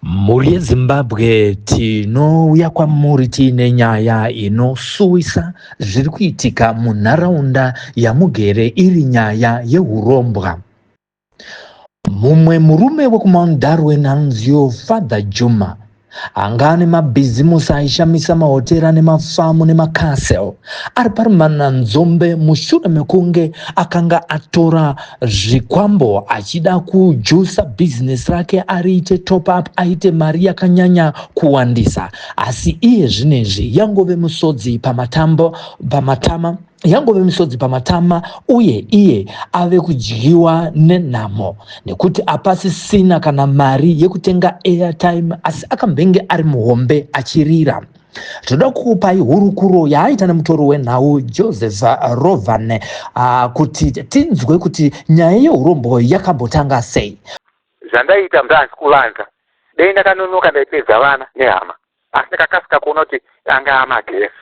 Muri yeZimbabwe tinouya kwamuri tiine nyaya inosuwisa zviri kuitika munharaunda yamugere iri nyaya yehurombwa. Mumwe murume wekuMount Darwin anonziwo Father Juma anga ane mabhizimusi aishamisa mahotera nemafamu nemakasel ari parumananzombe mushure mekunge akanga atora zvikwambo achida kujusa bhizinesi rake ariite top up aite mari yakanyanya kuwandisa, asi iye zvinezvi yangove musodzi pamatama yangove misodzi pamatama uye iye ave kudyiwa nenhamo nekuti apasisina kana mari yekutenga airtime, asi akambenge ari muhombe achirira. Toda kukupai hurukuro yaaita nemutori wenhau Joseph Rovane kuti tinzwe kuti nyaya yeurombo yakambotanga sei. Zvandaita mndanzi kuvanza dei ndakanonoka ndaipedza vana nehama, asi ndakakasika kuona kuti anga amagesi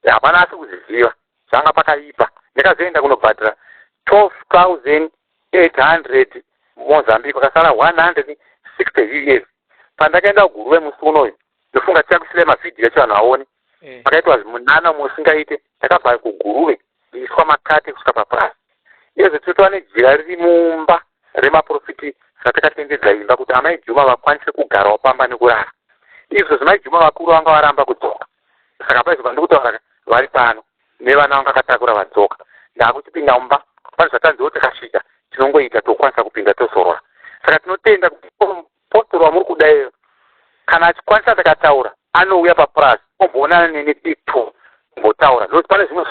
hapana asi kuziziva zvanga pakaipa. Ndakazoenda kunobhadhira 12,800 Mozambique, akasara 160 years. Pandakaenda kuguruve musi unoyu ndofunga tichakusire mavhidhiyo echo vanhu vaone, pakaitwa zvimunana musingaite. Ndakabva kuguruve ndiiswa makate kusvika papurasi. Izvo totova nejira riri mumba remaprofiti ratakatendedza imba kuti amai Juma vakwanise kugarawo pamba nekurara. Izvo zvimai Juma vakuru vanga varamba kudzoka, saka paizvo pandikutaura vari pano nevana vanga vakatakura vadzoka. Ndakuchipinda mumba pane zvatanziwo takasvika tinongoita tokwanisa kupinda tozorora. Saka tinotenda kuti postori wamuri kudayo kana achikwanisa takataura anouya papurasi omboonana neni dito ombotaura ndokuti pane zvimwe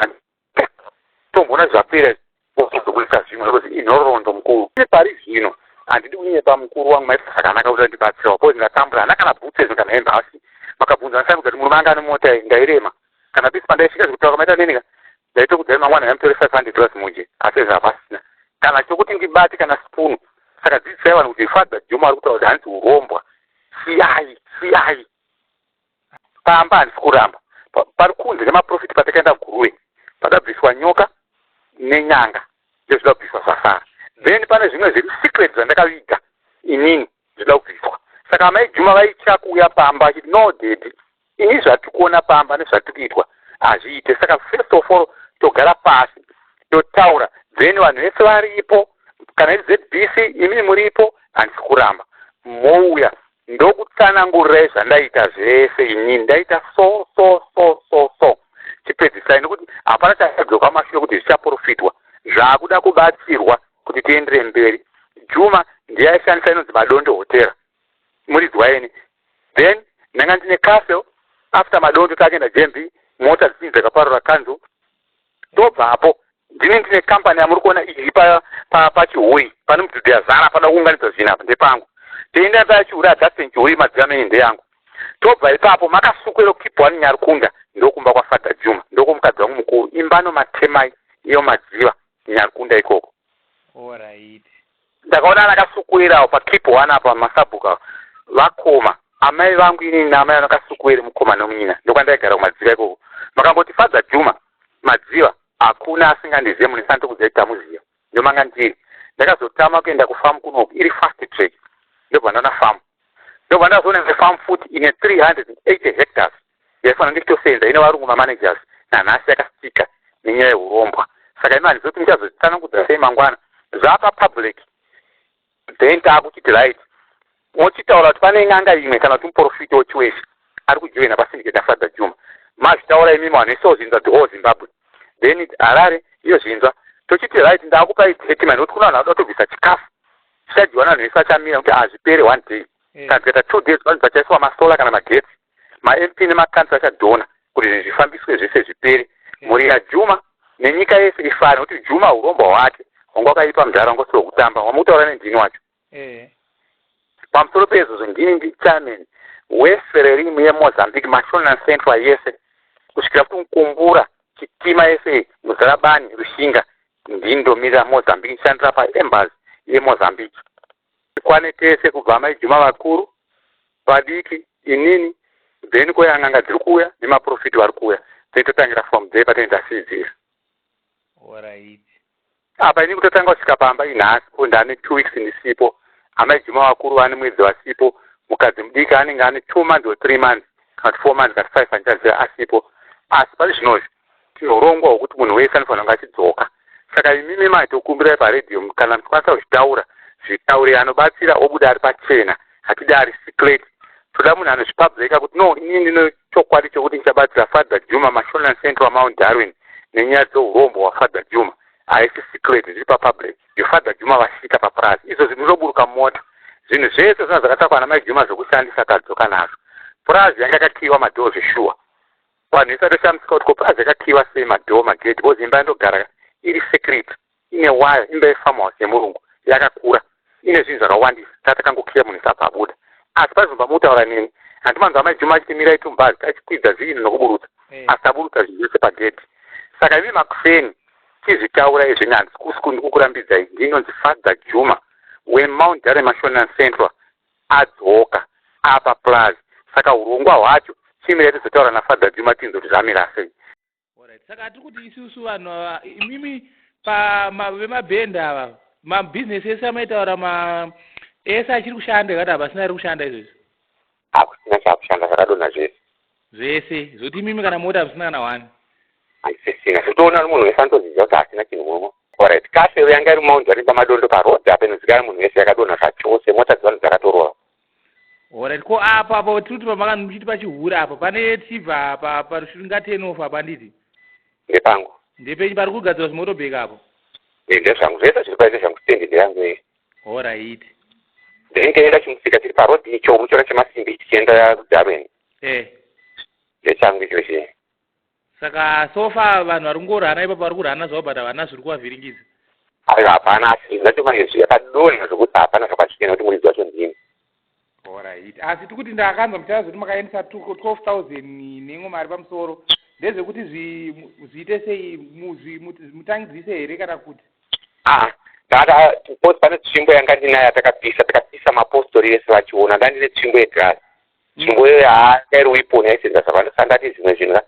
tomboona zvapera ozokuisa zvimwe nokuti inhoroondo mukuru pari zvino handidi kunyepa mukuru wangu maisa zvakanaka kuti ndibatsirawo po ndingatambura hana kana bhutsi ezvo kana hembe, asi makabvunza ndisai kuti murume anga ane mota ndairema kana pisi pandaisvika zvekutaura maita nenika ndaitokudzai mangwana ndaimutori $500 muje, asi ezvo hapasina kana chokuti ndibati kana spunu. Saka dzidzisai vanhu kuti Father Juma ari kutaura kuti hanzi urombwa, siyai pamba handisi kuramba. Pari kunze nemaprofiti patakaenda guruwe padabviswa nyoka nenyanga ndezvida kubviswa zvasara, then pane zvimwe zviri secret zvandakaviga inini zvida kubviswa. Saka amai Juma vaitya kuuya pamba achiti no dedi ini zvatiri kuona pamba nezvatiri kuitwa hazviite. Saka first of all togara pasi totaura, then vanhu vese varipo kana ZBC imi muripo handisi kuramba mouya ndokutsanangurirai zvandaita zvese inini ndaita so chipedzisai nekuti hapana chakadzoka mashure kuti zvichaprofitwa zvaakuda kubatsirwa kuti tiendere mberi. Juma ndiye aishandisa inonzi Madondo hotera muridzwaini, then ndanga ndine castle after Madondo takaenda JMB mota dzini dzakaparura kanzu. Ndobvapo ndine kampani yamuri kuona iri pachihuyi pane mudhudhu yazara pada kuunganidza zvinhu apa ndepangu. Teienda pachihuyi adjacent chihuyi madzimameni ndeyangu. Tobva ipapo makasukwero keep one Nyarukunda ndokumba kwaFather Juma ndokumukadzi wangu mukuru imba nomatemai iyo madziva Nyarukunda ikoko. Alright. Ndakaona akasukwerawo pa keep one apa masabhuka vakoma amai vangu inini naamai vakasukwere mukoma nomunyina ndokwandaigara kumadziva ikoko. Makangoti Father Juma madziva hakuna asingandizive munisani tokudzai tamuziva ndomanga ndiri. Ndakazotama kuenda kufamu kunoku iri fast track ndobva ndana famu. Ndobva ndazoona nefamu futi ine 380 hectares yaifanira ndichitosenza ine varungu mamanagers nanhasi yakastika nenyaya yehurombwa. Saka imi handizoti ndichazozitsanangudza sei mangwana zvapa public, then taakuchiti right mochitaura kuti pane n'anga imwe kana kuti muprofiti wechiweshe ari kujoina pasyndicate yaFather Juma mazvitaura imimi vanhu vese ozvinzwa the whole Zimbabwe, then Harare iyo zvinzwa tochiti right ndaakupai statement nekuti kuna vanhu vanoda kutobvisa chikafu chichadyiwa navanhu vese vachamira kuti hazvipere 1 day kana tikaita 2 days vanhu vachaiswa masola kana magetsi ma-MP nemakansi vachadhona kuti zvinhu zvifambiswe zvese zvipere. Mhuri yaJuma nenyika yese ifane kuti Juma urombo hwake hwanga wakaipa muntaraunda ngosiro kutamba wamutaura nendini wacho. Pamusoro pezvozvo ndini ndichairman weFererimu yeMozambique Mashonaland Central yese kusvikira kuti mukumbura chitima yese Muzarabani Rushinga ndini ndomirira Mozambique nichishandira paembassy yeMozambique. Kwane tese kubva amai Juma vakuru vadiki inini then koya n'anga dziri kuuya nemaprofiti vari kuuya then totangira from there patenda sidzira. Alright. Apa ini kutotanga kusvika pamba inhasi ndane 2 weeks ndisipo amai Juma wakuru ane mwedzi wasipo, mukadzi mudiki anenge ane 2 months or 3 months kana 4 months kana 5 anchaziva asipo. Asi pari zvinozvi tinorongwa hwekuti munhu wese anofanira kunge achidzoka. Saka imimi maitokumbirai paredhiyo kana muchikwanisa kuzvitaura zvitaure anobatsira obuda ari pachena hatidi ari secret. Toda munhu anozvipublica kuti no inini ndine chokwadi chokuti ndichabatsira Father Juma Mashona Central Mount Darwin nenyaya dzeurombo hwaFather Juma. Haisi secret zviri papublic. Father Juma vasvika papurazi. Izvo zvinoburuka mota. Zvinhu zvese zvona zvakatakwa namai Juma zvokushandisa akadzoka nazvo. Purazi yanga yakakiwa madhoo zveshuwa. Vanhu isati shamisika kuti purazi yakakiwa sei madhoo magedhi because imba indogara iri secret. Ine waya imba yefarmhouse yemurungu yakakura. Ine zvinhu zvakawandisa. Tatakangokiya munhu isabva abuda. Asi pazvimba mutaura neni handimanzwa amai Juma achitimirai tumbazi achikwidza zvinhu nokuburutsa. Asi aburutsa zvinhu zvese pagedhi. Saka imi makuseni tizvitaura izvi nyanzi kukurambidzai ndinonzi Father Juma weMount Darwin Mashona Central adzoka apa plaza. Saka urongwa hwacho chimirai tizotaura naFather Juma tinzo kuti zvamira sei. Alright, saka tiri kuti isusu vanhu imimi vemabhendi ava mabhizinesi ese amaitaura ese achiri kushanda kana pasina ari kushanda izvozvo? Hakusina chaakushanda zvakadonha zvese. Zvese zoti imimi kana mota musina kana wani? Haisisina zvitoona munhu wese anotoziva kuti hasina chinhu muno. Alright, kasero yanga iri Mount Darwin pamadondo parodhi apa inozikana munhu wese yakadonha zvachose mota dzvanhu dzakatorova. Alright, ko apa tiri kuti pamakani muchiti pachihura apa pane tibva apa parusvinga 10 off apa nditi? Ndepangu. Ndepenyu pari kugadzirwa zvimotobheki apo? Ndezvangu zvese zviri paite zvangu stendi yangu iyi. Alright. Ndinenge chimusika chiri parodhi icho muchona chemasimbi chichienda kuDarwin. Ndechangu ichochi. Saka sofa vanhu vari kungorhana ipapo vari kurhana zvavo but havana zviri kuvavhiringidza? Aiwa hapana asi zvinatoma izvi yakadonha zvokuti hapana zvakachena kuti muridzi wacho ndini. Alright. Asi tikuti ndakanzwa muchitaura kuti makaendesa 12,000 nengo mari pamusoro ndezvekuti zviite sei mutangidzise here kana kuti? Pane tsvimbo yanga ndinayo takapisa mapostori ese vachiona ndandine tsvimbo yegrasi. Tsvimbo iyoyo yanga iri wiponi yaisenza zvavandosandati zvimwe zvinhu.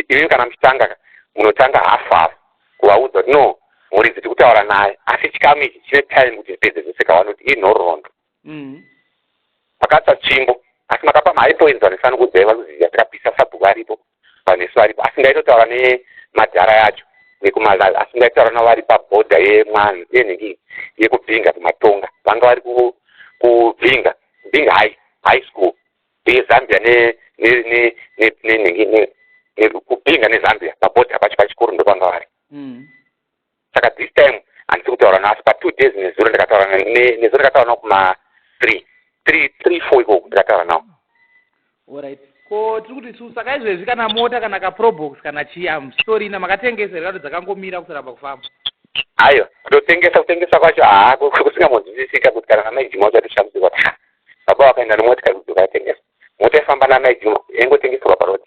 Imi kana muchitanga munotanga hafu kuvaudza kuti no muridzi tikutaura naye asi chikamu ichi chine time kuti zvipedze zvese kavanoti inhoroondo. Makatsa tsvimbo asi makapa maipoinzi vanofanira kudzai vakuziva takapisa sabhuku aripo vanhu varipo asi ngaitotaura nemadhara yacho nekumalazi asi ngaitotaura navari pabhodha yemwanhu yenhingi yekubvinga kumatonga vanga vari kubvinga high school yezambia kubvinga nezambia pabhodha pacho pachikuru ndopanga vari. Saka this time handisi kutaura nasi pa2 days nezuro ndakataura nezuro ndakataura nao kuma 3-4 ikoko ndakataura nao. Alright. Ko tiri kuti saka izvezvi kana mota kana kaprobox kana story ina makatengesa here kato dzakangomira kusaramba kufamba? Aiwa kutotengesa kwacho kusingamonzwisisika kuti kana namai Juma uchatoshambidzwa kuti baba wakaenda nemotikari kuti ukatengesa mota ifamba namai Juma yangotengeserwa parodi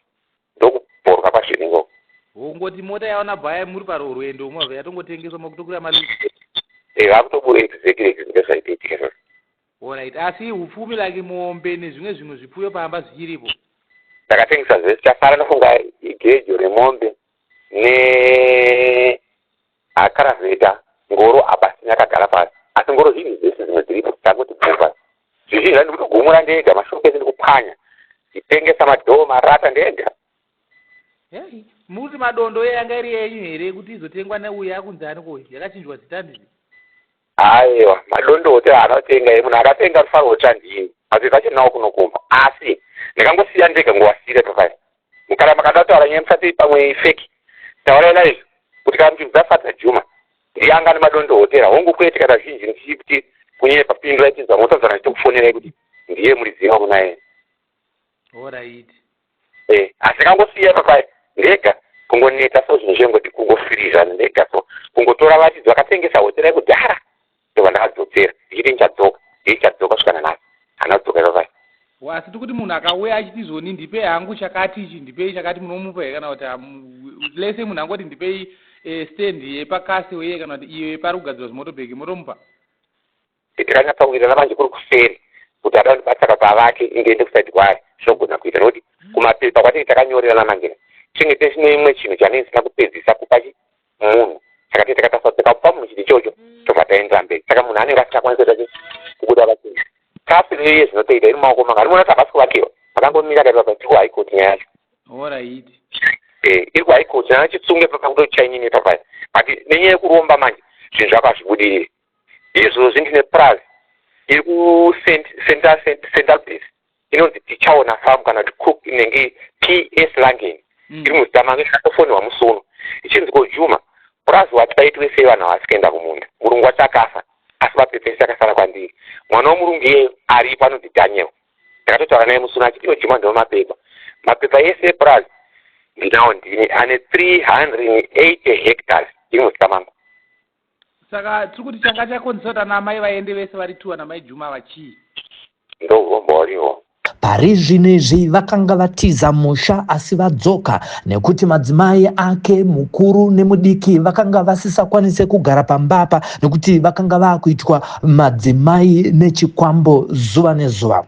ndokubhoruka kwazvino ingoko. Ungoti mota yaona bhaya muri parwendo movha yatongotengeswa makutokwira mali. Vakutobura exactly ndezvaipitika izvozvo. Alright, asi upfumi like mombe nezvimwe zvinhu zvipfuyo pamba zvichiripo? Ndakatengesa zvese chasara nofunga igejo remombe akaravheta ngoro abasini akagara pasi asi ngoro zvinhu zvese zvimwe dziripo dzangoti bvumba zvizhinji ndikutogumura ndega mashokezi ndikupanya nditengesa madhoo marata ndega. Muti madondo yanga iri yenyu here kuti izotengwa neuya kunzani koi yakachinjwa zita ndizvi? Aiwa madondo oti anotenga munhu akatenga rufanirwa kuti andini asi zvachinawo kunokumba asi ndikangosiya ndega ngowasire papai mukana makada kutaura nyaya musati pamwe feki taurai live kuti kana muchibva Father Juma ndiyanga nemadondo hotera hongu kwete kana zhinji ndichiti kunyanya papindura ichizwa motodzana chitokufonerai kuti ndiye muridzi wangu naye. Alright. Asi ndikangosiya papai ndega kungoneta so zvinhu zvengoti kungofirizana ndega so kungotora vachidzi vakatengesa hotera yekudhara ndobva ndakadzokera ndichiti ndichadzoka svikana nhasi hana kudzoka papai. Asi tikuti munhu akauya achiti izvoni ndipei hangu chakati ichi ndipei chakati munomupa here kana kuti lese munhu angoti ndipei stand yepakasi weye kana kuti iyo yepari kugadzirwa zvimotobheki motomupa? Tikanyatsakuita namanje kuri kuseri kuti ada kundibatsira pavake ingeende kusaidi kwaari zvinogona kuita nokuti kumapepa kwatenge takanyorera namanje chinge chine imwe chinhu chanesina kupedzisa kupa munhu saka takatasva tikakupa munhu chiti ichocho tobva taenderera mberi saka munhu anenge asingakwanisi kuita kubuda vachisi kasi reye zvinotoita iri mumaoko manga rimona tabasi kuvakiwa akangomira akaita tiri kuhigh court nyaya yacho Alright. iri kuhigh court nyaya chitsunge pakutochainyine papai but nenyaya yekuromba manje zvinhu zvakazvibudirira izvozvi ndine plus iri kucentral base inonzi tichaona farm kana kuti cook inenge PS Langen iri muzita mange zvakatofonirwa musono ichinzi kojuma plus wati paitwe sei vanhu havasikaenda kumunda murungu wacho akafa asi mapepesi akasara kwandiri mwana womurungu iye aripo anonzi Daniel ndakatotaura naye musono achiti ojuma ndino mapepa ese plus ndinawo ndine ane 380 hectares iri muzita mangu. Saka tiri kuti changa chakonzera kuti ana mai vaende vese vari 2 ana mai Juma vachii ndo urombo hwariho. Pari zvinezvi vakanga vatiza musha asi vadzoka nekuti madzimai ake mukuru nemudiki vakanga vasisakwanise kugara pambapa nekuti vakanga vakuitwa madzimai nechikwambo zuva nezuva.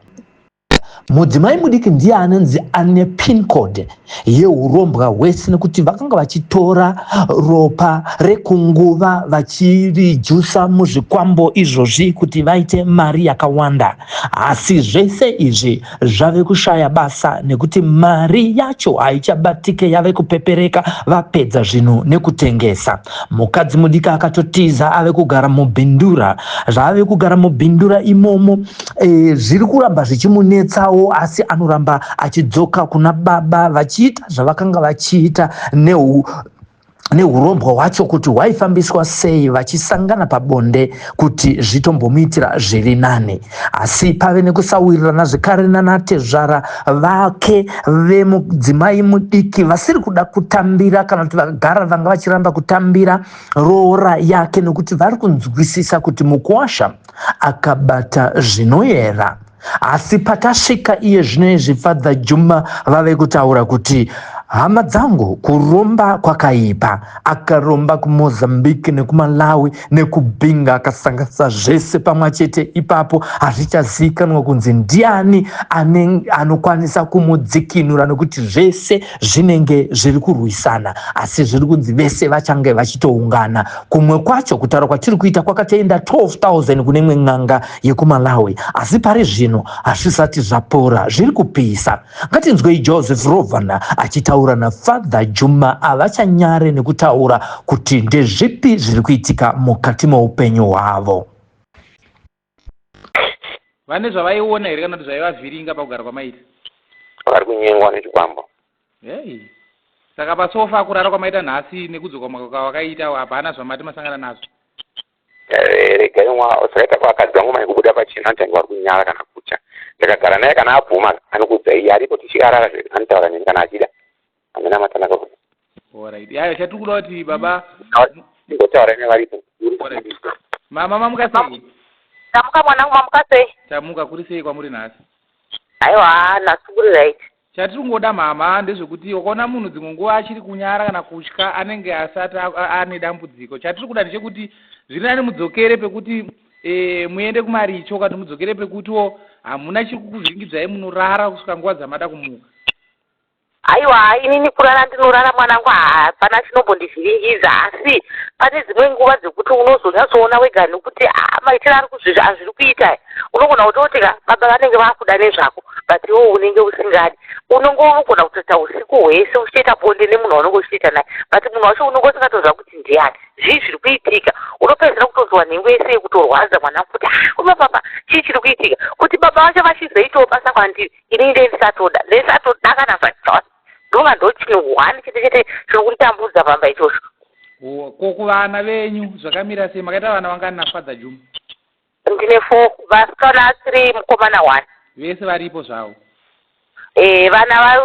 Mudzimai mudiki ndiye anonzi ane pin code yeurombwa hwese nekuti vakanga vachitora ropa rekunguva vachirijusa muzvikwambo izvozvi kuti vaite mari yakawanda. Asi zvese izvi zvave kushaya basa nekuti mari yacho haichabatike yave kupepereka vapedza zvinhu nekutengesa. Mukadzi mudiki akatotiza ave kugara mubhindura. Zvave kugara mubhindura imomo zviri kuramba zvichimunetsawo asi anoramba achidzoka kuna baba vachiita zvavakanga vachiita neurombwa hwacho kuti hwaifambiswa sei vachisangana pabonde kuti zvitombomuitira zviri nane. Asi pave nekusawirirana zvekare nanatezvara vake vemudzimai mudiki vasiri kuda kutambira kana kuti vagara vanga vachiramba kutambira roora yake nekuti vari kunzwisisa kuti mukuwasha akabata zvinoyera. Asi pakasvika iye zvinezvi Father Juma vave kutaura kuti hama dzangu kuromba kwakaipa. Akaromba kuMozambique nekuMalawi nekubhinga akasanganisa zvese pamwe chete. Ipapo hazvichazivikanwa kunzi ndiani anokwanisa kumudzikinura nekuti zvese zvinenge zviri kurwisana asi zviri kunzi vese vachange vachitoungana. Kumwe kwacho kutaura kwatiri kuita kwakatoenda 12,000 kune imwe n'anga yekuMalawi asi pari zvino hazvisati zvapora zviri kupisa. Ngatinzwei Joseph Rovana achitaura naFather Juma avachanyare nekutaura kuti ndezvipi zviri kuitika mukati meupenyu hwavo. Vane zvavaiona here kana kuti zvaivavhiringa pakugara kwamaita? Vari kunyengwa nechikwambo. Hey. Saka pasofa kurara kwamaita nhasi nekudzoka kwavakaita hapana zvamati masangana nazvo. Regai zvakaita kwakadzi vangu manye kubuda pachena ntange vari kunyara kana kucha. Ndakagara naye kana abvuma anokudza iye aripo tichiarara zviri anotaura neni kana achida. Amena matana kwa. Alright. Yayo chatiri kuda kuti baba ngotaura nevaripo. Mama mamukasei? Tamuka mwanangu mamukasei? Tamuka kuri sei kwamuri nhasi? Aiwa nhasi kuri right. Chatiri kungoda mama ndezvekuti wakaona munhu dzimwe nguva achiri kunyara kana kutya anenge asati ane dambudziko. Chatiri kuda ndechekuti zviri nani mudzokere pekuti muende kumaricho kana mudzokere pekutiwo hamuna chiri kukuvhiringidzai munorara kusvika nguva dzamada kumuka. Aiwa inini kurara ndinorara mwanangu hapana chinombondivhiringidza asi pane dzimwe nguva dzekuti unozonyatsoona wega nekuti maitiro ari kuzvizvi hazviri kuita. Unogona kutotika baba vanenge vakuda nezvako but iwo unenge usingadi. Unongogona kutoita usiku hwese uchitoita bonde nemunhu waunenge uchitoita naye but munhu wacho unenge usingatoziva kuti ndiani. Zvii zviri kuitika. Unopedzera kutozwa nhengo yese yekutorwadza mwanangu kuti kuma papa chii chiri kuitika kuti baba vacho vachizoitawo basa kwandiri inini ndendisatoda kana zvachose. Ndonga ndochinhu chete chete chiri kunditambudza pamba ichocho. Kuvana venyu zvakamira sei? Makaita vana vangani naFather Juma? Ndine 4 vasikana 3 mukomana 1. Vese varipo zvavo? Vana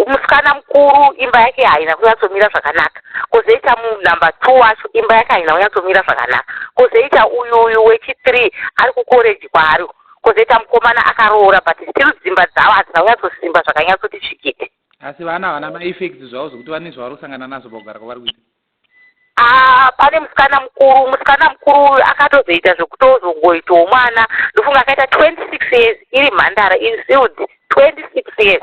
musikana mukuru imba yake haina kunyatsomira zvakanaka. Kozoita number 2 wacho imba yake haina kunyatsomira zvakanaka. Kozoita uyu wechi3 ari kukoreji kwaari. Kozoita mukomana akaroora but still dzimba dzavo hadzina kunyatsosimba zvakanyatsoti chikiti. Asi vana havana maeffects zvavo zvokuti vane zvavari kusangana nazvo pakugara kwavari kuita? Pane musikana mukuru akatozoita zvekutozongoitawo mwana ndofunga akaita 26 years iri mhandara iri sealed 26 years.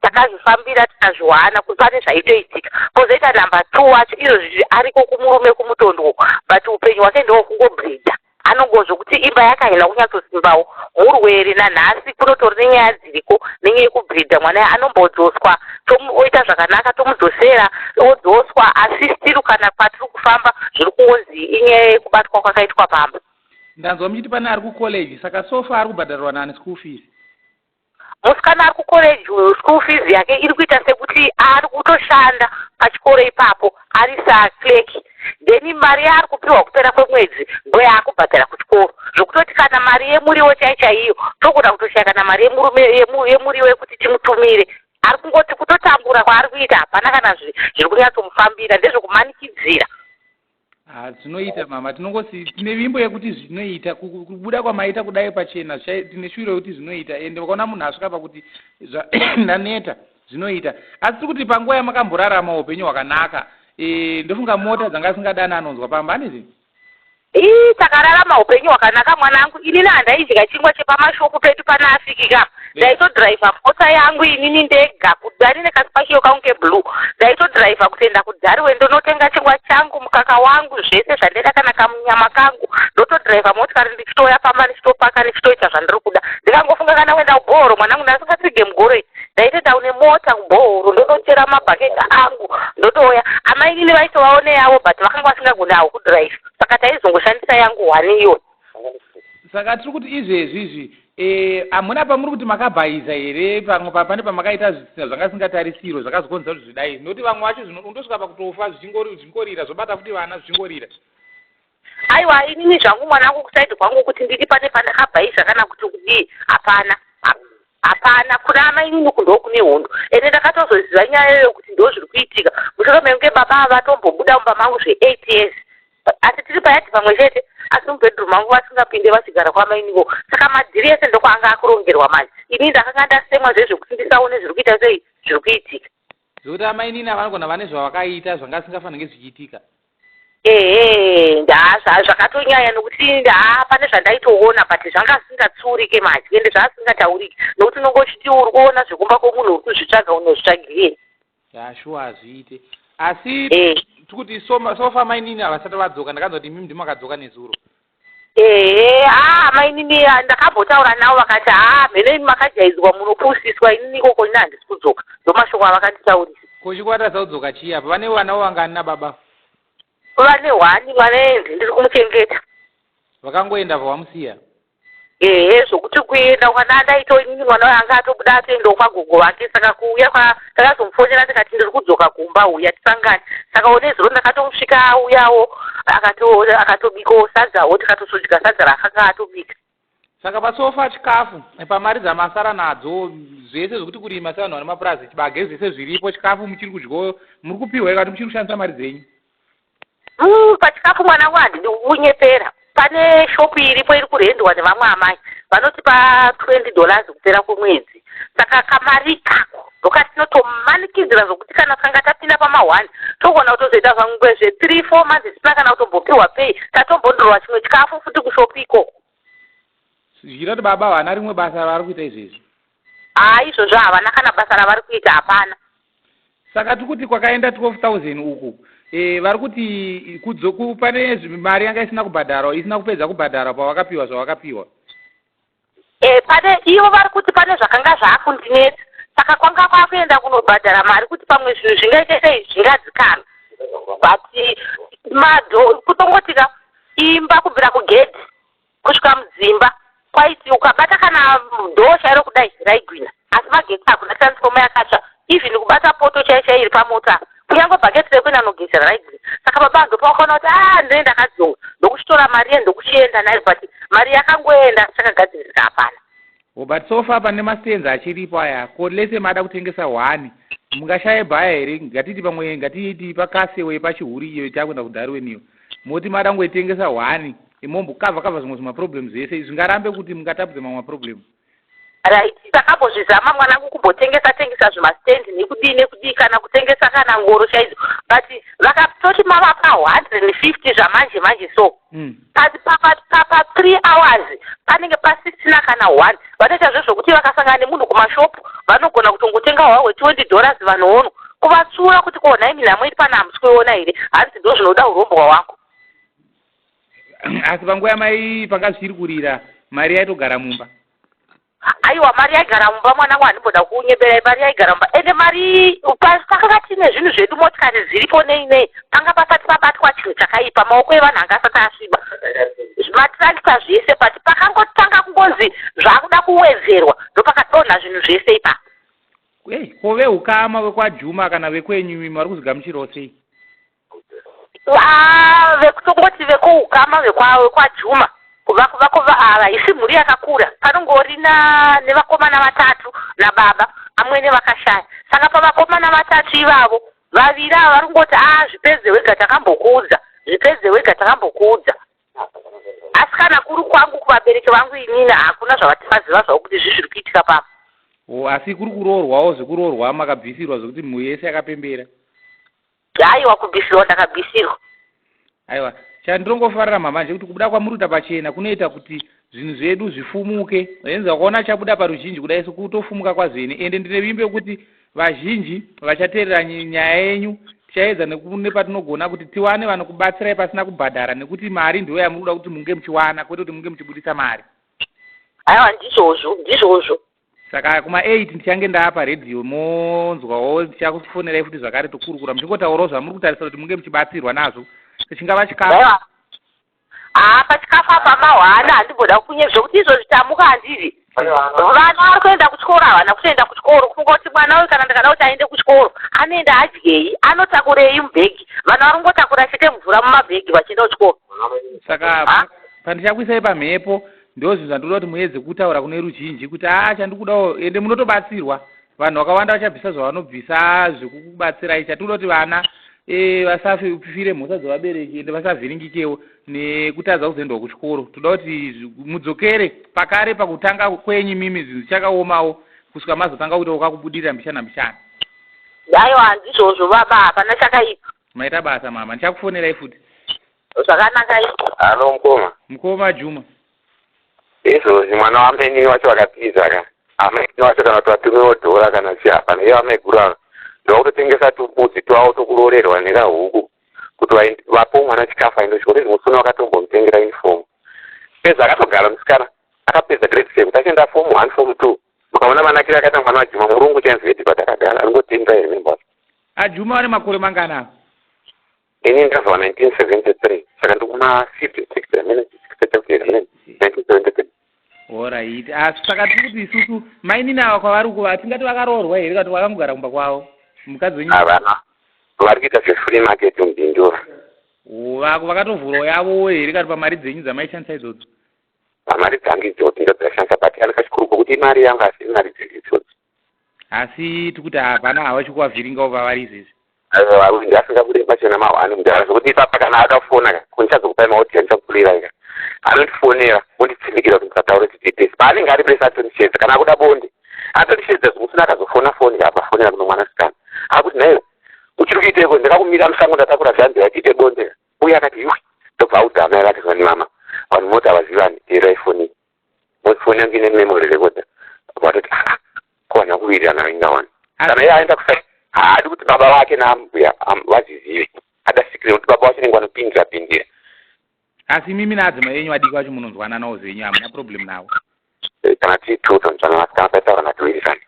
Takazvifambira tikazviwana kuti pane zvaitoitika. Kozoita number 2 wacho izvozvi ariko kumurume kumutondwo but upenyu hwake ndowo kungobhridha anongozvokuti imba yakaina kunyatsosimbawo murwere nanhasi kunotori nenyaya dziriko nenyaya yekubhidha mwana anombodzoswa oita zvakanaka tomudzosera odzoswa asi stiru kana patiri kufamba zviri kungonzi inyaya yekubatwa kwakaitwa pamba. Ndanzwa muchiti pane ari kucollege saka sofa ari kubhadharirwa nani school fees? Musikana ari kucollege school fees yake iri kuita sekuti ari kutoshanda pachikoro ipapo ari saclerk, then mari yaari kupiwa kupera kwemwedzi ndo yaakubhadhara kuchikoro, zvokutoti kana mari yemuriwo chaiyo togona kutoshaya kana mari yemuriwo yekuti timutumire. Ari kungoti kutotambura kwaari kuita hapana kana zviri kunyatsomufambira, ndezvekumanikidzira. Zvinoita mama, tinongosi tine vimbo yekuti zvinoita kubuda kwamaita kudai pachena tine shuro yekuti zvinoita ende wakaona munhu asvika pakuti ndaneta zvinoita. Asi tiri kuti panguva yamakamborarama upenyu hwakanaka ndofunga mota dzanga singadani anonzwa pamba anizvi? Takararama upenyu hwakanaka mwanangu. Inini handaidya chingwa chepamashopu pedu pana afikika. Ndaitodhiraivha mota yangu inini ndega kudhari nekasipachiyo kangu keblue. Ndaitodhiraivha kutoenda kudhariwe ndonotenga chingwa changu, mukaka wangu, zvese zvandida kana kamunyama kangu. Ndotodhiraivha motikari ndichitoya pamba ndichitopaka ndichitoita zvandiri kuda. Ndikangofunga kana kuenda kubhoro mwanangu ndasingatsige mugoro. Ndaitoenda une mota kubhoro ndotochera mabhaketi angu ndotoya. Amai inini vaitovaone yavo but vakanga vasingagoni hawo kudhiraivha. Saka taizongoshandisa yangu hwani iyo. Saka tiri kuti izvezvi hamuna pamuri kuti makabhayiza here pamwe pane pamakaita zvanga singatarisiro zvakazokonza kuti zvidai, nokuti vamwe vacho undosvika pakutofa zvingorira zvobata kuti vana zvingorira. Aiwa inini zvangu mwanangu kusaidi kwangu kuti ndiri pane pandakabhayiza kana kuti kudii hapana kuna amai inini kundo kune hondo. Ende ndakatozoziva nyaya yokuti ndo zviri kuitika mushure menge baba vatombobuda mumba mangu 8 years. Asi tiri payati pamwe chete asi mubhedroom mangu vasingapinde vachigara kwamainivo. Saka madhiri ese ndokwanga akurongerwa manje. Inini ndakanga ndasemwa zvezvekuti ndisaone zviri kuita sei zviri kuitika. Zvokuti amainini avanogona vane zvavakaita zvanga singafanike zvichiitika. Zvakatonyanya nokuti pane zvandaitoona but zvanga singatsurike manje ende zvasingatauriki nokuti unonge uchiti uri kuona zvekumba kwomunhu uri kuzvitsvaga unozvitsvagirei. Shuwa azviite. Asi tikuti sofa mainini havasati vadzoka, ndakanzwa kuti imimi ndimo makadzoka nezuro. Mainini ndakambotaura navo vakati mhene makajaidzwa munopusiswa inini ikoko ina handisi kudzoka, ndomashoko avakanditaurisa. Kochikwata saudzoka chii apa? Vane vanawo vangani nababa? Vane hwani, mwana enzi ndiri kumuchengeta. Vakangoenda pavamusiya? Zvokuti kuenda kwana ndaito inini mwana wanga atobuda atoendawo kwagogo vake, saka kuuya takazomufonyera tikati ndiri kudzoka kumba uya tisangane. Saka one zuro ndakatomusvika auyawo akatobikawo sadzawo tikatozodya sadza raakanga atobika. Saka pasofa chikafu pamari dzamasara nadzo zvese zvokuti kurima sevanhu vane mapurazi chibage zvese zviripo chikafu muchiri kudyawo muri kupiwa ikati muchiri kushandisa mari dzenyu? Pachikafu mwanangu handidi kunyepera. Pane shopu iripo iri kurendwa nevamwe amai vanotipa $20 kupera kwemwedzi. Saka kamari kako ndokati tinotomanikidzira zvokuti kana takanga tapinda pama1 togona kutozoita zvamwe zve3-4 months tisina kana kutombopiwa pay tatombondorwa chimwe chikafu futi kushopu ikoko. Zvirati baba vana rimwe basa ravari kuita izvezvi? Izvozvo havana kana basa ravari kuita hapana. Saka tikuti kwakaenda 12,000 uku vari kuti pane mari yanga isina kubhadharwa isina kupedza kubhadharwa pavakapiwa zvavakapiwa? Pane ivo vari kuti pane zvakanga zvaakundinetsa, saka kwanga kwakuenda kunobhadhara mari kuti pamwe zvinhu zvingaite sei zvingadzikana. But kutongotika imba kubvira kugedhi kusvika mudzimba kwaiti ukabata kana dhosha iro kudai raigwinya, asi magetsi akuna transfoma yakatsva, even kubata poto chaicha iri pamota kunyange bhaketi rekuenda nogezera raigwinya. Saka baba ndopakaona kuti ndinoenda kadzonga ndokuchitora mari ye ndokuchienda nayo but mari yakangoenda chakagadzirisa hapana. But sofa pane mastenza achiripo aya kolese mada kutengesa hwani mungashaya bhaya here ngatiti pamwe ngatiti pakasewe pachihuri iyo takwenda kudhariweniyo moti mada ngoitengesa hwani imombokavha zvimwe zvimaproblems ese zvingarambe kuti mungatapudze mamwe maproblems. Right, takambozvizama mwanangu kumbotengesa zvimastendi nekudii kana kutengesa kana ngoro chaidzo but vakatoti mavapa 150 zvamanje so pa 3 hours panenge pa16 kana 1 vanoita zvezvokuti vakasangana nemunhu kumashopu vanogona kutongotenga hwawe $20 vanoono kuvatsura kuti konhaimi namwe iri pana hamusikuiona here hanzi ndo zvinoda urombwa wako. asi panguva yamai panga zvichiri kurira mari yaitogara mumba. Aiwa, mari yaigara mumba mwanangu, handimboda kunyepera, mari yaigara mumba. Ende mari pakanga tine zvinhu zvedu, motikari dziripo nei panga pasati pabatwa chinhu chakaipa, maoko evanhu anga asati asviba, matiracta zvese, but pakangotanga kungonzi zvakuda kuwedzerwa ndopakadonha zvinhu zvese ipa. Ko veukama vekwaJuma kana vekwenyu vari kuzigamuchirawo sei? Vekutongoti vekuukama vekwaJuma haisi mhuri yakakura, panongori nevakomana vatatu nababa, amwene vakashaya. Saka pavakomana vatatu ivavo, vaviri ava vari kungoti zvipedze wega takambokuudza. Asi kana kuri kwangu kuvabereki vangu inini hakuna zvavatimaziva zvavo kuti zviri kuitika papa. Asi kuri kuroorwawo zvekuroorwa makabvisirwa zvokuti mhuri yese yakapembera? Aiwa, kubvisirwa ndakabvisirwa. Aiwa, chandirongofarira mama ndechekuti kubuda kwamuri kuita pachena kunoita kuti zvinhu zvedu zvifumuke. Enza kuona chabuda paruzhinji kudai sekutofumuka kwazvene, ende ndine vimbe kuti vazhinji vachateerera nyaya yenyu tichaedza nepatinogona kuti tiwane vanokubatsirai pasina kubhadhara, nekuti mari ndiyo yamuri kuda kuti munge muchiwana, kwete kuti munge muchibudisa mari. Aiwa, ndizvozvo. Saka kuma8 ndichange ndaapa redhiyo monzwawo, tichakufonerai futi zvakare tokurukura muchingotaurawo zvamuri kutarisira kuti munge muchibatsirwa nazvo. Chingava chikafu. Pachikafu apa mahwana handimboda kunyepera zvokuti izvozvi tamuka handiri. Vana vari kuenda kuchikoro, havana kutoenda kuchikoro. Kungoti mwana uyu kana ndikada kuti aende kuchikoro, anoenda adyei, anotakurei mubhegi. Vana vari kungotakura chete mvura mumabhegi vachienda kuchikoro. Saka pandichakuisai pamhepo ndozvinhu zvandinoda kuti muedze kutaura kune ruzhinji kuti chandikudawo, ende munotobatsirwa. Vanhu vakawanda vachabvisa zvavanobvisa zvekukubatsirai. Chatinoda kuti vana vasafire mhosva dzevabereki, ende vasavhiringikewo nekutadza kuzoendawo kuchikoro. Toda kuti mudzokere pakare pakutanga kwenyu mimi zvinhu zvichakaomawo kusvika mazotanga kuita kwakakubudirira mbishana. Aiwa, handizvozvo baba, hapana chakaipa. Maita basa mama, ndichakufonerai futi. Zvakanaka izvo. Halo mukoma Juma. Izvozvi mwana wamenini wacho wakapidza amaini wacho kana kuti watumiwo dhora kana chihapana, iye amaigura ndokutotengesa tubudzi twavo tokurorerwa nekahuku kuti vapo mwana chikafu aende kuchikoro. Musuna wakatombomutengera uniform. Pedza akatogara musikana akapedza grade 7 achienda form 1 form 2. Mukaona manakire akaita mwana waJuma murungu chanzveti patakagara aringotenga here membasi. Juma ane makore mangana? Ini ndakazva 1973, saka ndikuma 56 1973. Alright. Saka tiri kuti isusu mainini ava kwavari uko tingati vakaroorwa here kana kuti vakangogara kumba kwavo? Mukadzi wenyu havana, vari kuita zvefree market mubhindura. Vakatovhurawo yavo here kana pamari dzenyu dzamaishandisa idzodzo? Mari dzangu idzodzo ndodzashandisa, but ani kachikuru kokuti imari yangu asi mari dzenyu idzodzo. Asi tikuti hapana havachikuvavhiringawo pavari izvezvi. Ndasingabude pachena mahwani mudhara zvokuti ipapa kana akafona kundichazokupai maoti andichakukulira anondifonera onditsindikira kuti mukataura chititesi paanenge ari besa atondishedza kana akuda bonde atondishedza zvomusina akazofona foni apafonera kuno mwanasikana akuti naiwe uchiri kuiteko ndakakumira musango ndatakura zvanzi achiite bonde uye akati iwe ndobva audhama akati zvani mama vanhu moti havazivani teerai foni foni yangu ine memory recorder vatoti kuwana kuwirirana ingawani kana iye aenda kusai haadi kuti baba vake naambuya vazizive adasikire kuti baba vacho nenge vanopindira. Asi mimi naadzimai yenyu adiki vacho munonzwananawo zvenyu, hamuna problem navo? Kana tiitoto nzvanamasikana paitaura natuwirirani.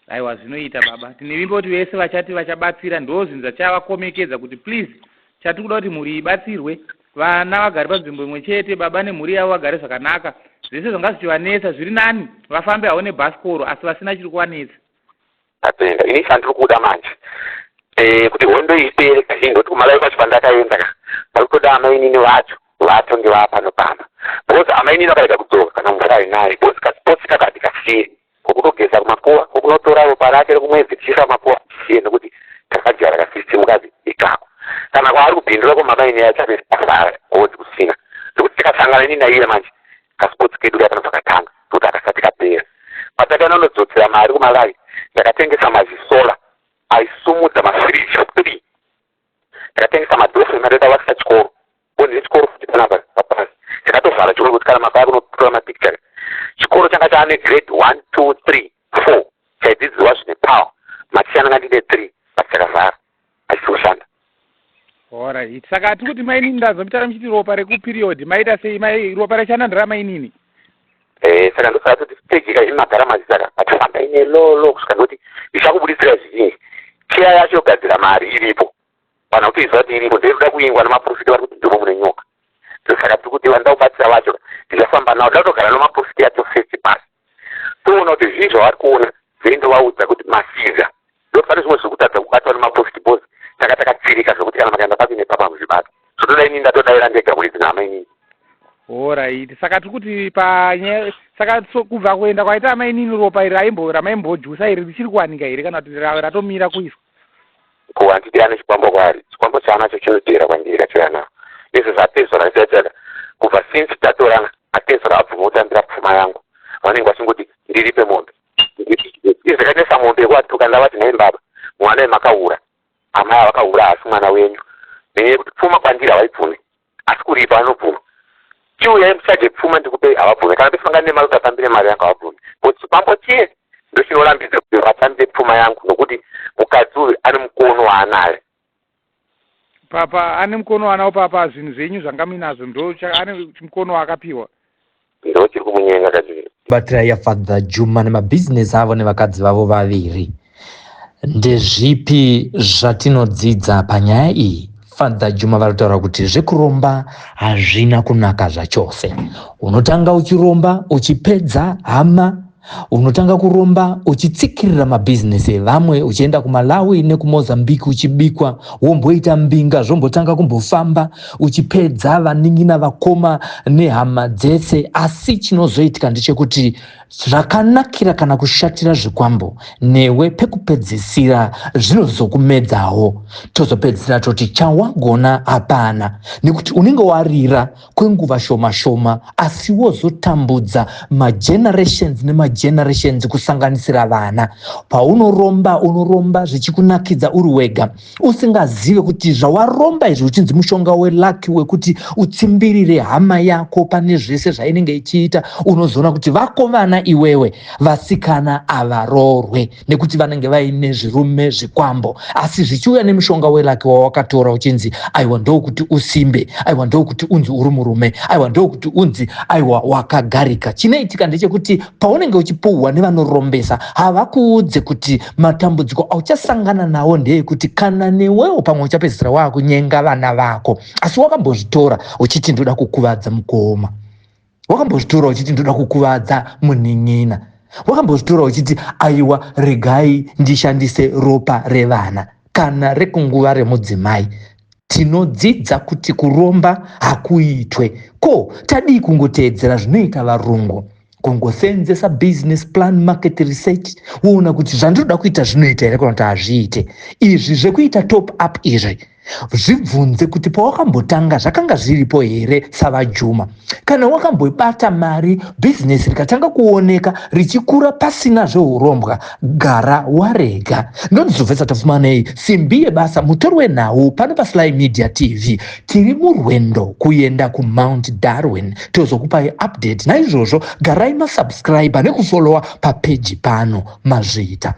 Aiwa, zvinoita baba. Tine vimbe kuti vese vachati vachabatsira ndo zvinhu zvachavakomekedza kuti please chatiri kuda kuti mhuri ibatsirwe, vana vagare panzvimbo imwe chete, baba nemhuri yavo vagare zvakanaka. Zvese zvanga zvichivanetsa zviri nani vafambe hawo nebhasikoro asi vasina chiri kuvanetsa. Atenda ini chandiri kuda manje kuti hondo ipere kazhinji kuti kumalawi kwacho pandakaenda parikutoda amainini vacho vatonge vapano pano because amainini vakaita kudzoka kana munhu akari naye because kasipotsi kakati kasiri kokutogeza kumapuwa kokunotora ropa rake rekumwedzi tichiisa mapuwa tichiye nekuti takajara kasisitimukazi ikako kana kwaari kubhindura kwamamaini achape asara odzi kusina nekuti tikasangana ini naiye manje kasipotsi kedu kapano pakatanga kuti akasati kapera patakanonodzosera mari kumalawi ndakatengesa mazvisola aisumudza mafiriji 3 ndakatengesa madhofu emareda vakisa chikoro bonde chikoro futi panapa papasi takatovhara chikoro kuti kana mabaya kunotora mapicture chikoro changa chaane grade 1 2 3 4 chaidzidzirwa zvine power matichana ngandine 3 basi takavhara achitoshanda. Alright. Alright. Saka tiri kuti maini ndazomita muchiti ropa rekuperiod maita sei ropa rachanandira mainini. Saka ndosaka kuti stage imagara mazisaka atafamba ine lolo kusvika kuti ichakubudisira zvizhinji. Cheya yacho yogadzira mari iripo. Kana kuti izva kuti iripo ndoda kuingwa nemaprofiti vari kuti ndimo mune nyoka. Saka tiri kuti vanoda kubatsira vacho ndichafamba nawo ndakutogara nemaprofiti yacho first pass. Toona kuti zvinhu zvavari kuona zvindovaudza kuti masiza ndopane zvimwe zvekutadza kubatwa nemaprofiti boss takatatsirika zvokuti kana makaenda papi nepapa muzvibata zvotoda inini ndatodaira ndega kuti nhama inini. Alright. Saka tiri kuti saka kubva kuenda kwaita mainini ropa iri ramaimbojusa iri richiri kuwanika here kana kuti ratomira kuiswa? Handiti ane chikwambo kwari. Chikwambo chaanacho chinotera kwandiri achoyanawo. Izvo zvatezora zvichachaga kubva since tatorana atezora abvuma kutambira pfuma yangu. Vanenge vachingoti ndiripe mombe. Izvakanesa mombe yekuatuka ndavati nhai baba mwana wemakaura amai avakaura asi mwana wenyu. Nenyaya yekuti pfuma kwandiri havaibvume asi kuripa anobvuma. Chiuya muchaje pfuma ndikupe havabvume kana pesangana nemari kuti atambire mari yangu havabvume. But chikwambo chiye ndo chinorambidza kuti vatambire pfuma yangu nokuti mukadzi uyu ane mukono waanayo. Papa ane mukono waanawo papa zvinhu zvenyu zvangaminazvo ndo ane mukono waakapiwa. Ndo chiri kumunyenga kazviri. Batira ya Father Juma nemabhizinesi avo nevakadzi vavo vaviri. Ndezvipi zvatinodzidza panyaya iyi? Father Juma varitaura kuti zvekuromba hazvina kunaka zvachose. Unotanga uchiromba uchipedza hama, unotanga kuromba uchitsikirira mabhizinesi evamwe uchienda kuMalawi nekuMozambique uchibikwa womboita mbinga zvombotanga kumbofamba uchipedza vaningina vakoma nehama dzese. Asi chinozoitika ndechekuti zvakanakira kana kushatira zvikwambo newe pekupedzisira zvinozokumedzawo. Tozopedzisira toti chawagona hapana nekuti unenge warira kwenguva shoma shoma asi wozotambudza magenerations nemagenerations kusanganisira vana. Unoromba zvichikunakidza uri wega usingazive kuti zvawaromba izvi uchinzi mushonga welaki wekuti utsimbirire hama yako pane zvese zvainenge ichiita. Unozoona kuti vako vana iwewe vasikana avarorwe nekuti vanenge vaine zvirume zvikwambo, asi zvichiuya nemushonga welaki wawakatora uchinzi aiwa ndokuti usimbe, aiwa ndokuti unzi uri murume, aiwa ndokuti unzi aiwa wakagarika. Chinoitika ndechekuti paunenge uchipuhwa nevanorombesa havakuudze kuti matambudziko auchasangana nawo ndeyekuti kana newewo pamwe uchapedzisira wakunyenga vana vako asi wakambozvitora uchiti ndoda kukuvadza mukoma, wakambozvitora uchiti ndoda kukuvadza munin'ina, wakambozvitora uchiti aiwa regai ndishandise ropa revana kana rekunguva remudzimai. Tinodzidza kuti kuromba hakuitwe. Ko tadii kungoteedzera zvinoita varungu, kungoseenzesa business plan market research woona kuti zvandinoda kuita zvinoita here kana kuti hazviite. Izvi zvekuita top up izvi zvibvunze kuti pawakambotanga zvakanga zviripo here savajuma. Kana wakambobata mari bhizinesi rikatanga kuoneka richikura pasina zveurombwa, gara warega. Ndonizobvesa tafumanei simbi yebasa mutori wenhau pano paSly Media TV. Tiri murwendo kuenda kuMount Darwin tozokupai update. Naizvozvo garai masubscriber nekufollowa papeji pano mazviita.